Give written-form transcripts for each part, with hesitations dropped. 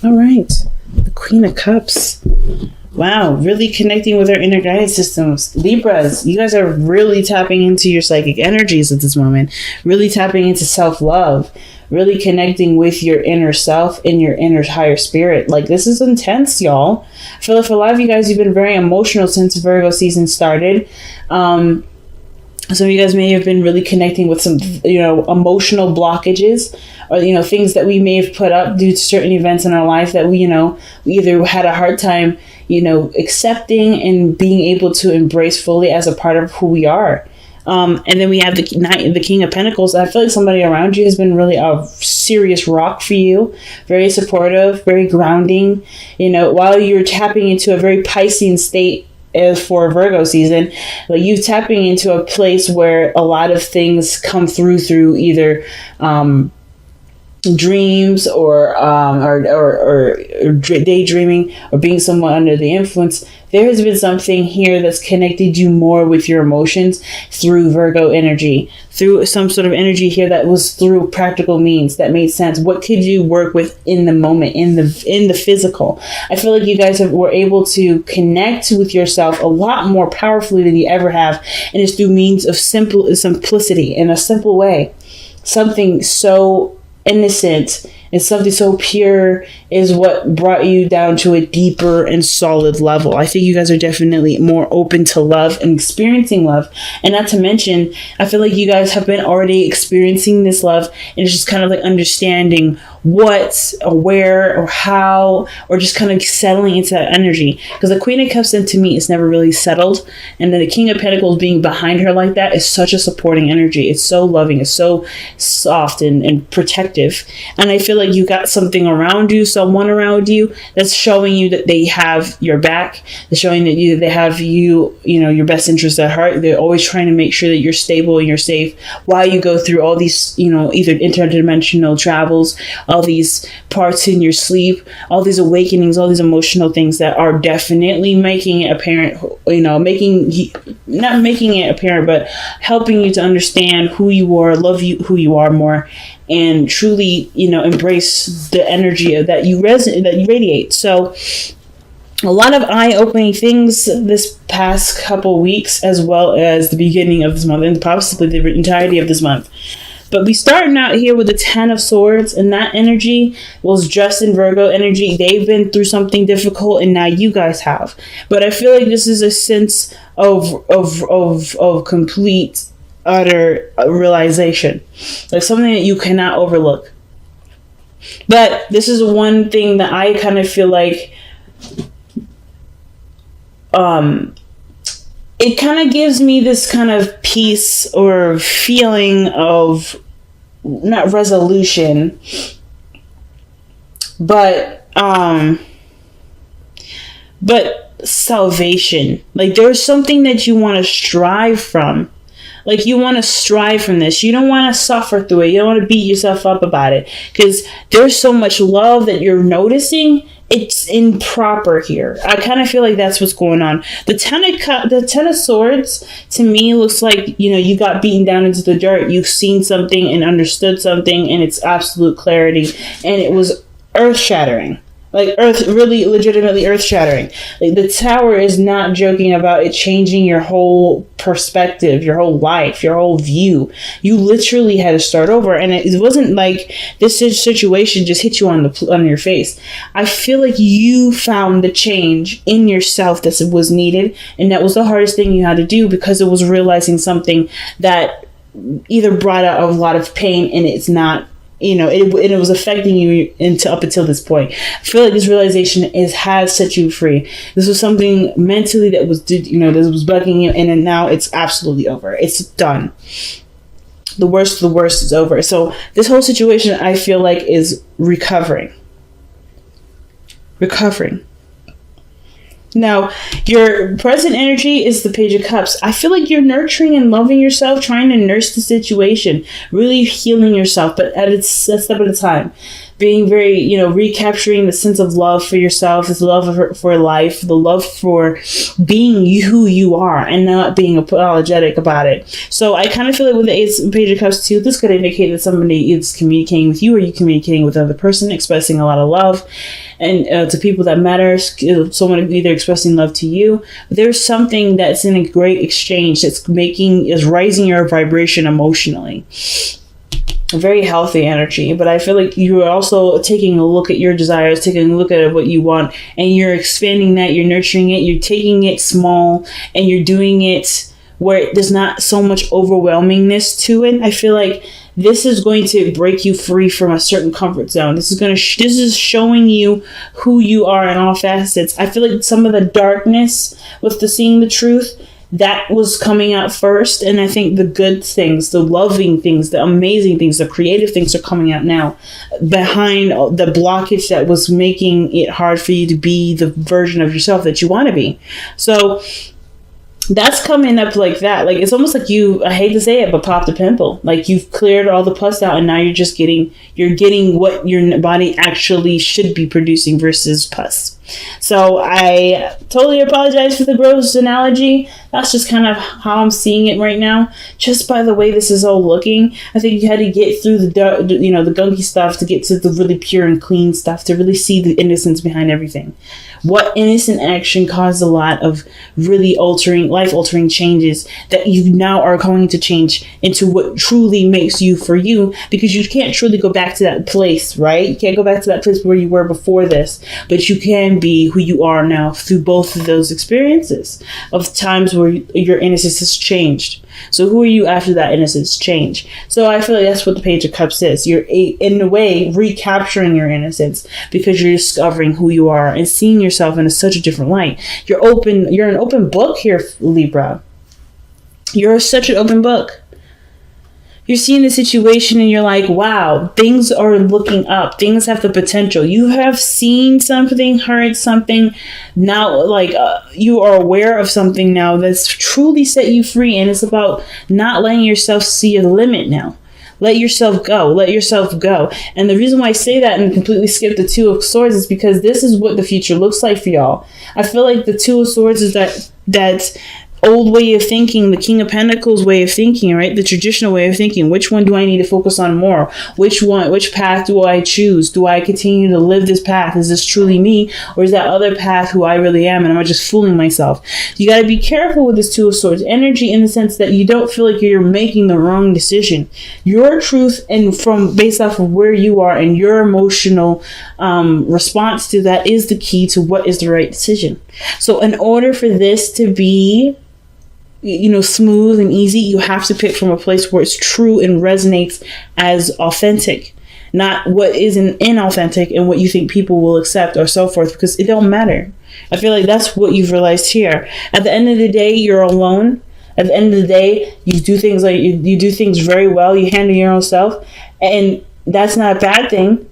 All right. The Queen of Cups. Wow, really connecting with our inner guidance systems. Libras, you guys are really tapping into your psychic energies at this moment. Really tapping into self-love. Really connecting with your inner self and your inner higher spirit. Like, this is intense, y'all. I feel like for a lot of you guys, you've been very emotional since Virgo season started. Some of you guys may have been really connecting with some, emotional blockages, or, things that we may have put up due to certain events in our life that we either had a hard time, accepting and being able to embrace fully as a part of who we are. And then we have the King of Pentacles. I feel like somebody around you has been really a serious rock for you, very supportive, very grounding. While you're tapping into a very Piscean state as for Virgo season, like you tapping into a place where a lot of things come through either dreams or daydreaming or being somewhat under the influence. There has been something here that's connected you more with your emotions through Virgo energy, through some sort of energy here that was through practical means that made sense. What could you work with in the moment, in the physical? I feel like you guys were able to connect with yourself a lot more powerfully than you ever have, and it's through means of simplicity in a simple way. Something so innocent and something so pure is what brought you down to a deeper and solid level. I think you guys are definitely more open to love and experiencing love. And not to mention, I feel like you guys have been already experiencing this love, and it's just kind of like understanding what or where or how, or just kind of settling into that energy. Because the Queen of Cups, to me, is never really settled, and then the King of Pentacles being behind her like that is such a supporting energy. It's so loving, it's so soft and protective. And I feel like you got something around you, someone around you that's showing you that they have your back. They're showing that they have your best interest at heart. They're always trying to make sure that you're stable and you're safe while you go through all these, either interdimensional travels, all these parts in your sleep, all these awakenings, all these emotional things that are definitely making it apparent, not making it apparent, but helping you to understand who you are, love you, who you are more, and truly, embrace the energy that you radiate. So a lot of eye-opening things this past couple weeks, as well as the beginning of this month, and possibly the entirety of this month. But we starting out here with the 10 of Swords, and that energy was just in Virgo energy. They've been through something difficult, and now you guys have. But I feel like this is a sense of complete, utter realization. Like something that you cannot overlook. But this is one thing that I kind of feel like it kind of gives me this kind of peace or feeling of not resolution, but salvation. Like there's something that you want to strive from. Like you want to strive from this. You don't want to suffer through it. You don't want to beat yourself up about it, because there's so much love that you're noticing. It's improper here. I kind of feel like that's what's going on. The Ten of Swords to me looks like, you got beaten down into the dirt. You've seen something and understood something, and it's absolute clarity, and it was earth-shattering. Like really legitimately earth-shattering. Like the Tower is not joking about it changing your whole perspective, your whole life, your whole view. You literally had to start over, and it wasn't like this situation just hit you on your face. I feel like you found the change in yourself that was needed, and that was the hardest thing you had to do, because it was realizing something that either brought out a lot of pain, and it's not. It was affecting you up until this point. I feel like this realization has set you free. This was something mentally that was bugging you, and then now it's absolutely over. It's done. The worst is over. So this whole situation, I feel like, is recovering. Now, your present energy is the Page of Cups. I feel like you're nurturing and loving yourself, trying to nurse the situation, really healing yourself, but a step at a time. being very, recapturing the sense of love for yourself, this love for life, the love for being who you are and not being apologetic about it. So I kind of feel like with the Page of Cups too, this could indicate that somebody is communicating with you, or you communicating with another person, expressing a lot of love and to people that matter. Someone either expressing love to you. There's something that's in a great exchange that's is raising your vibration emotionally. A very healthy energy, but I feel like you are also taking a look at your desires, taking a look at what you want, and you're expanding that, you're nurturing it, you're taking it small, and you're doing it where there's not so much overwhelmingness to it. I feel like this is going to break you free from a certain comfort zone. This is showing you who you are in all facets. I feel like some of the darkness with the seeing the truth, that was coming out first, and I think the good things, the loving things, the amazing things, the creative things are coming out now behind the blockage that was making it hard for you to be the version of yourself that you want to be. So that's coming up like that. Like, it's almost like I hate to say it, but popped a pimple. Like, you've cleared all the pus out, and now you're getting what your body actually should be producing versus pus. So I totally apologize for the gross analogy. That's just kind of how I'm seeing it right now. Just by the way this is all looking, I think you had to get through the gunky stuff to get to the really pure and clean stuff, to really see the innocence behind everything. What innocent action caused a lot of really life-altering changes that you now are going to change into what truly makes you for you, because you can't truly go back to that place, right? You can't go back to that place where you were before this, but you can be who you are now through both of those experiences of times where your innocence has changed. So who are you after that innocence change? So I feel like that's what the Page of Cups is. You're in a way recapturing your innocence because you're discovering who you are and seeing yourself in such a different light. You're an open book here, Libra. You're such an open book. You're seeing the situation and you're like, wow, things are looking up. Things have the potential. You have seen something, heard something. Now, you are aware of something now that's truly set you free. And it's about not letting yourself see the limit now. Let yourself go. Let yourself go. And the reason why I say that and completely skip the Two of Swords is because this is what the future looks like for y'all. I feel like the Two of Swords is that old way of thinking, the King of Pentacles way of thinking, right? The traditional way of thinking. Which one do I need to focus on more? Which path do I choose? Do I continue to live this path? Is this truly me? Or is that other path who I really am? And am I just fooling myself? You got to be careful with this Two of Swords energy in the sense that you don't feel like you're making the wrong decision. Your truth and based off of where you are and your emotional response to that is the key to what is the right decision. So in order for this to be smooth and easy, you have to pick from a place where it's true and resonates as authentic, not what isn't inauthentic and what you think people will accept or so forth, because it don't matter. I feel like that's what you've realized here. At the end of the day, you're alone. At the end of the day, you do things you do things very well. You handle your own self, and that's not a bad thing.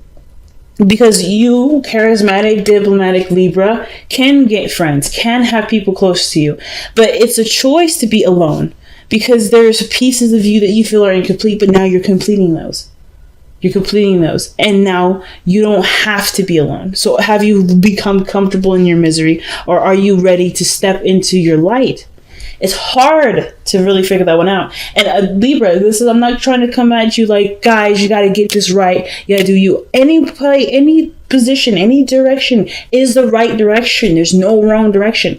Because you, charismatic, diplomatic Libra, can get friends, can have people close to you. But it's a choice to be alone. Because there's pieces of you that you feel are incomplete, but now you're completing those. And now you don't have to be alone. So have you become comfortable in your misery? Or are you ready to step into your light? It's hard to really figure that one out. And Libra, I'm not trying to come at you like, guys, you got to get this right. You got to do you. Any play, any position, any direction is the right direction. There's no wrong direction.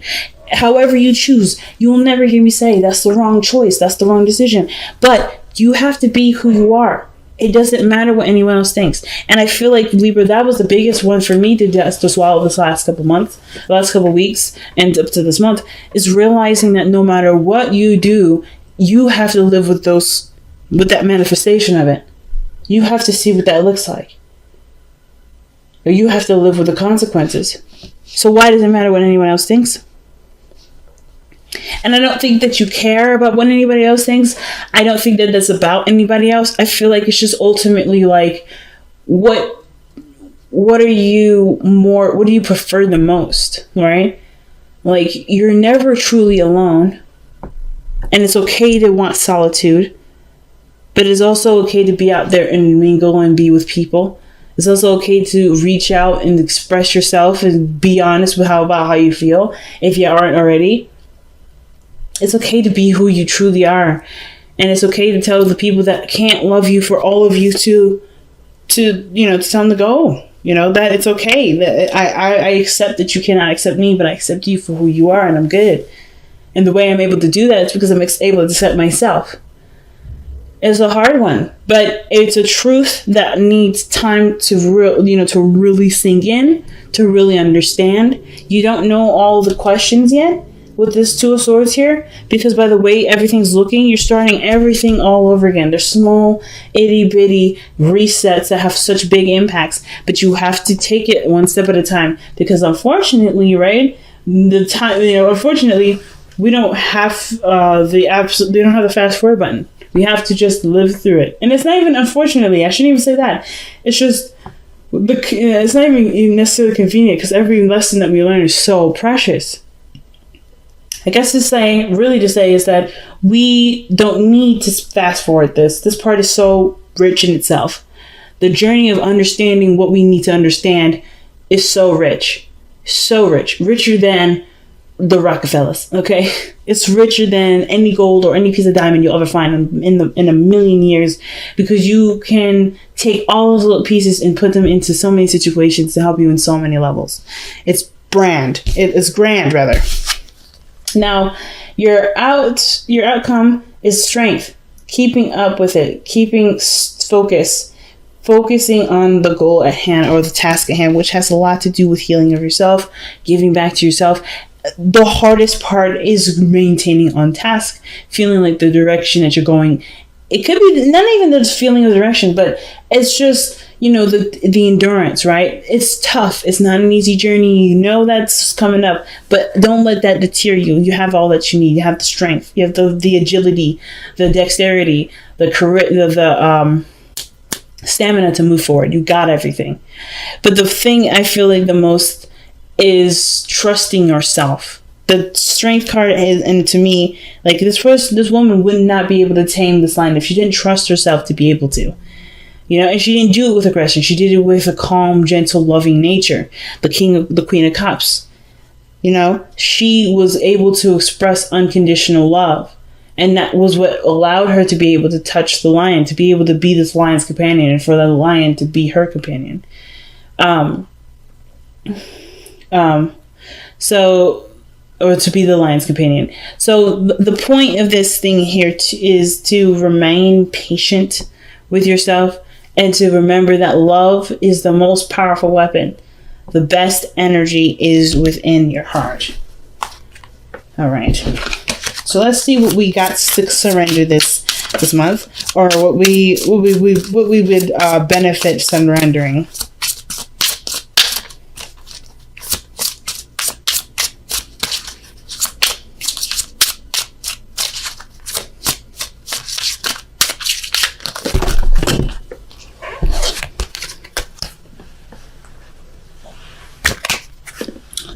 However you choose, you will never hear me say that's the wrong choice. That's the wrong decision. But you have to be who you are. It doesn't matter what anyone else thinks. And I feel like, Libra, that was the biggest one for me to swallow this last couple weeks, and up to this month, is realizing that no matter what you do, you have to live with that manifestation of it. You have to see what that looks like. Or you have to live with the consequences. So why does it matter what anyone else thinks? And I don't think that you care about what anybody else thinks. I don't think that that's about anybody else. I feel like it's just ultimately like, what do you prefer the most, right? Like, you're never truly alone. And it's okay to want solitude. But it's also okay to be out there and mingle and be with people. It's also okay to reach out and express yourself and be honest with about how you feel if you aren't already. It's okay to be who you truly are. And it's okay to tell the people that can't love you for all of you to tell them to go. That it's okay. That I accept that you cannot accept me, but I accept you for who you are, and I'm good. And the way I'm able to do that is because I'm able to accept myself. It's a hard one, but it's a truth that needs time to really sink in, to really understand. You don't know all the questions yet with this Two of Swords here, because by the way everything's looking, you're starting everything all over again. There's small, itty bitty resets that have such big impacts, but you have to take it one step at a time, because unfortunately, right, unfortunately, we don't have they don't have the fast forward button. We have to just live through it. And it's not even, unfortunately, I shouldn't even say that. It's just, it's not even necessarily convenient, because every lesson that we learn is so precious. I guess to say is that we don't need to fast forward this. This part is so rich in itself. The journey of understanding what we need to understand is so rich. So rich. Richer than the Rockefellers, okay? It's richer than any gold or any piece of diamond you'll ever find in a million years, because you can take all those little pieces and put them into so many situations to help you in so many levels. It's grand. It's grand, rather. Now, your outcome is strength. Keeping up with it. Keeping focusing on the goal at hand, or the task at hand, which has a lot to do with healing of yourself, giving back to yourself. The hardest part is maintaining on task, feeling like the direction that you're going. It could be not even the feeling of direction, but it's just, the endurance, right? It's tough. It's not an easy journey. That's coming up, but don't let that deter you. You have all that you need. You have the strength. You have the agility, the dexterity, the stamina to move forward. You got everything. But the thing I feel like the most is trusting yourself. The strength card is, and to me, like this woman would not be able to tame this lion if she didn't trust herself to be able to. And she didn't do it with aggression. She did it with a calm, gentle, loving nature. The Queen of Cups. She was able to express unconditional love. And that was what allowed her to be able to touch the lion, to be able to be this lion's companion, and for the lion to be her companion. Or to be the lion's companion. So the point of this thing here is to remain patient with yourself, and to remember that love is the most powerful weapon. The best energy is within your heart. All right. So let's see what we got to surrender this month, or what we would benefit surrendering.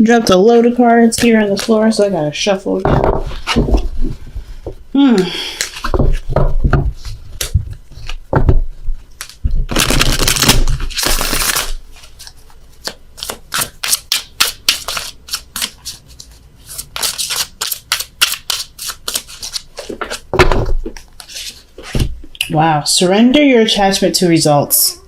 Dropped a load of cards here on the floor, so I gotta shuffle again. Wow, surrender your attachment to results.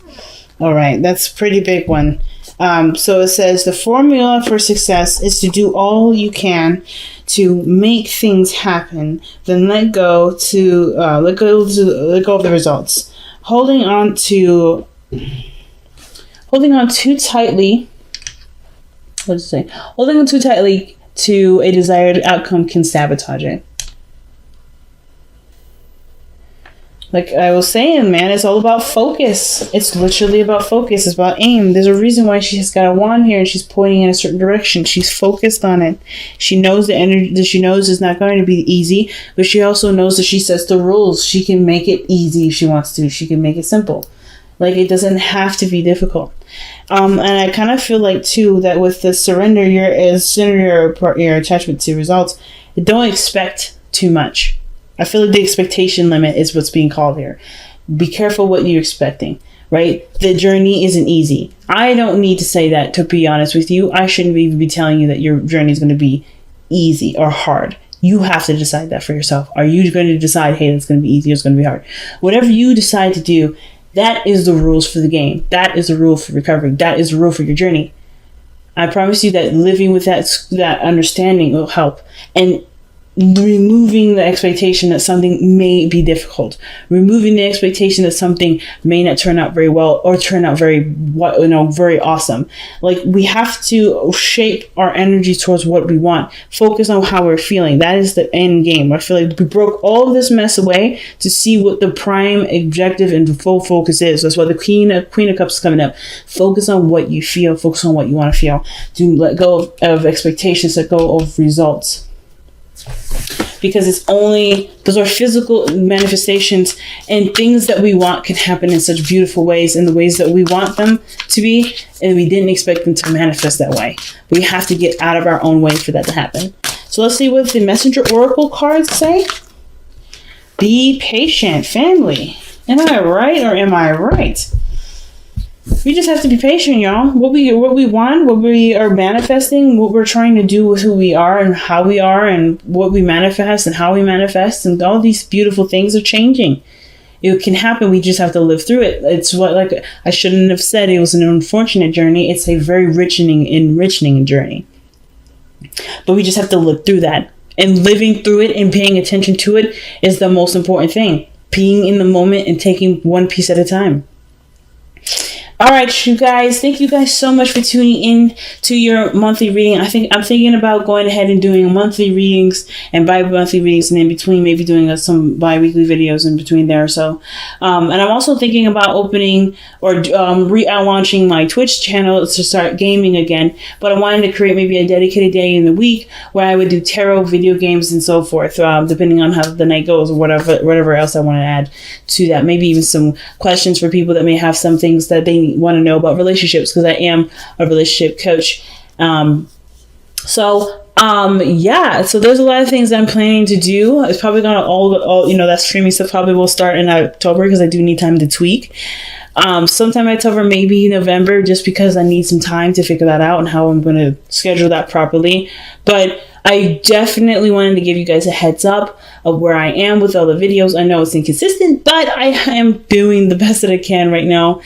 All right, that's a pretty big one. So it says the formula for success is to do all you can to make things happen, then let go of the results. Holding on too tightly. What does it say? Holding on too tightly to a desired outcome can sabotage it. Like I was saying, man, it's all about focus. It's literally about focus. It's about aim. There's a reason why she's got a wand here and she's pointing in a certain direction. She's focused on it. She knows the energy that she knows is not going to be easy, but she also knows that she sets the rules. She can make it easy if she wants to. She can make it simple. Like it doesn't have to be difficult. And I kind of feel like too that with the surrender your attachment to results, don't expect too much. I feel like the expectation limit is what's being called here. Be careful what you're expecting. right? The journey isn't easy. I don't need to say that, to be honest with you. I shouldn't even be telling you that your journey is going to be easy or hard. You have to decide that for yourself. Are you going to decide, hey, it's going to be easy or it's going to be hard? Whatever you decide to do, that is the rules for the game. That is the rule for recovery. That is the rule for your journey. I promise you that living with that understanding will help. And removing the expectation that something may be difficult, removing the expectation that something may not turn out very well or turn out very awesome. Like, we have to shape our energy towards what we want, focus on how we're feeling. That is the end game. I feel like we broke all of this mess away to see what the prime objective and full focus is. That's why the Queen of Cups is coming up. Focus on what you feel, focus on what you want to feel. Do let go of expectations, let go of results. Because those are physical manifestations, and things that we want can happen in such beautiful ways, in the ways that we want them to be, and we didn't expect them to manifest that way. We have to get out of our own way for that to happen. So let's see what the Messenger Oracle cards say. Be patient, family. Am I right or am I right? We just have to be patient, y'all. What we want, what we are manifesting, what we're trying to do with who we are and how we are, and what we manifest and how we manifest, and all these beautiful things are changing. It can happen. We just have to live through it. It's what, like I shouldn't have said it was an unfortunate journey. It's a very enriching journey. But we just have to live through that. And living through it and paying attention to it is the most important thing. Being in the moment and taking one piece at a time. All right, you guys. Thank you guys so much for tuning in to your monthly reading. I'm thinking about going ahead and doing monthly readings and bi-monthly readings, and in between maybe doing some bi-weekly videos in between there. So, and I'm also thinking about opening or launching my Twitch channel to start gaming again. But I wanted to create maybe a dedicated day in the week where I would do tarot, video games, and so forth, depending on how the night goes or whatever else I want to add to that. Maybe even some questions for people that may have some things that they want to know about relationships, because I am a relationship coach. So there's a lot of things I'm planning to do. It's probably gonna all that streaming stuff probably will start in October, because I do need time to tweak. Sometime October, maybe November, just because I need some time to figure that out and how I'm going to schedule that properly. But I definitely wanted to give you guys a heads up of where I am with all the videos. I know it's inconsistent, but I am doing the best that I can right now.